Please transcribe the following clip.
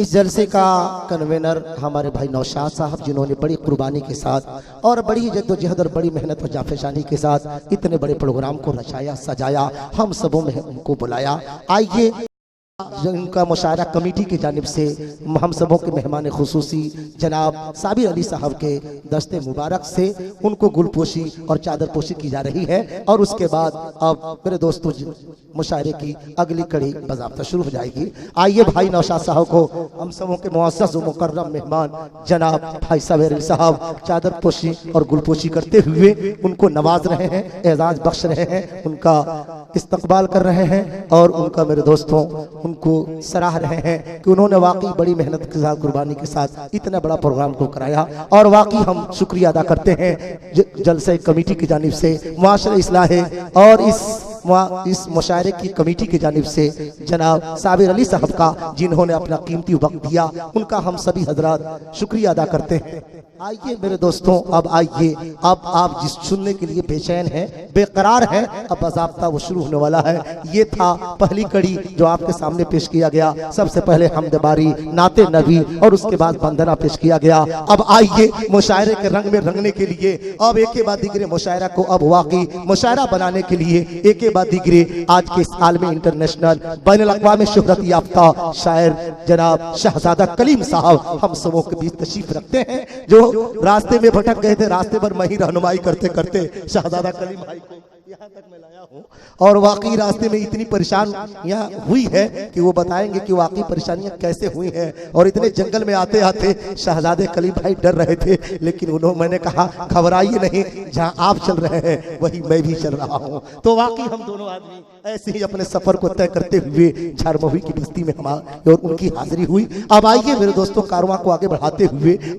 इस जलसे का कन्वेनर हमारे भाई नौशाद साहब, जिन्होंने बड़ी कुर्बानी के साथ और बड़ी जद्दोजहद और बड़ी मेहनत और जाफेशानी के साथ इतने बड़े प्रोग्राम को रचाया सजाया, हम सबों में उनको बुलाया। आइए जिनका मुशायरा कमेटी की जानिब से हम सबों के मेहमान खुसूसी जनाब साबिर अली साहब के दस्ते मुबारक से उनको गुलपोशी और चादर पोशी की जा रही है। और उसके बाद अब मेरे दोस्तों मुशायरे की अगली कड़ी बाज़ाब्ता शुरू हो जाएगी। आइए भाई नौशाद साहब को हम सबों के मुअज़्ज़ज़ व मुकर्रम मेहमान जनाब भाई साबिर अली साहब चादर पोशी और गुलपोशी करते हुए उनको नवाज रहे हैं, एजाज बख्श रहे हैं, उनका इस्तकबाल कर रहे हैं और उनका मेरे दोस्तों उनको सराह रहे हैं कि उन्होंने वाकई बड़ी मेहनत के साथ कुर्बानी के साथ इतना बड़ा प्रोग्राम को कराया। और वाकई हम शुक्रिया अदा करते हैं जलसे कमेटी की जानिब से, मुआशरा इस्लाह और इस मुशायरे की कमेटी की जानिब से जनाब साबिर अली साहब का, जिन्होंने अपना कीमती वक्त दिया, उनका हम सभी हजरात शुक्रिया अदा करते हैं। आइए मेरे दोस्तों, अब आइए, अब आप जिस सुनने के लिए बेचैन हैं, बेकरार हैं, अब बाज़ाब्ता वो शुरू होने वाला है। ये था पहली कड़ी जो आपके सामने पेश किया गया। सबसे पहले हमद बारी, नाते नबी और उसके बाद वंदना पेश किया गया। अब आइए मुशायरे के रंग में रंगने के लिए, अब एक के बाद दिगरे मुशायरा को अब वाकई मुशायरा बनाने के लिए एक के बाद दिगरे आज के इस आलमी इंटरनेशनल बैनुल-अक़वामी शोहरत याफ्ता शायर जनाब शहजादा कलीम साहब हम सबों के बीच तशरीफ रखते हैं, जो रास्ते में भटक गए थे। रास्ते पर मैं ही रहनुमाई करते करते शहजादा कलीम भाई को यहाँ तक मैं लाया हूँ। और वाकई रास्ते में इतनी परेशानियाँ हुई है कि वो बताएंगे कि वाकई परेशानियाँ कैसे हुई हैं। और इतने जंगल में आते आते शहजादे कलीम भाई डर रहे थे, लेकिन मैंने कहा घबराइए नहीं, जहाँ आप चल रहे हैं वही मैं भी चल रहा हूँ। तो वाकई हम दोनों आदमी ऐसे ही अपने सफर को तय करते हुए झारमहुई की बस्ती में हमारी और उनकी हाजिरी हुई। अब आइए मेरे दोस्तों, कारवां को आगे बढ़ाते हुए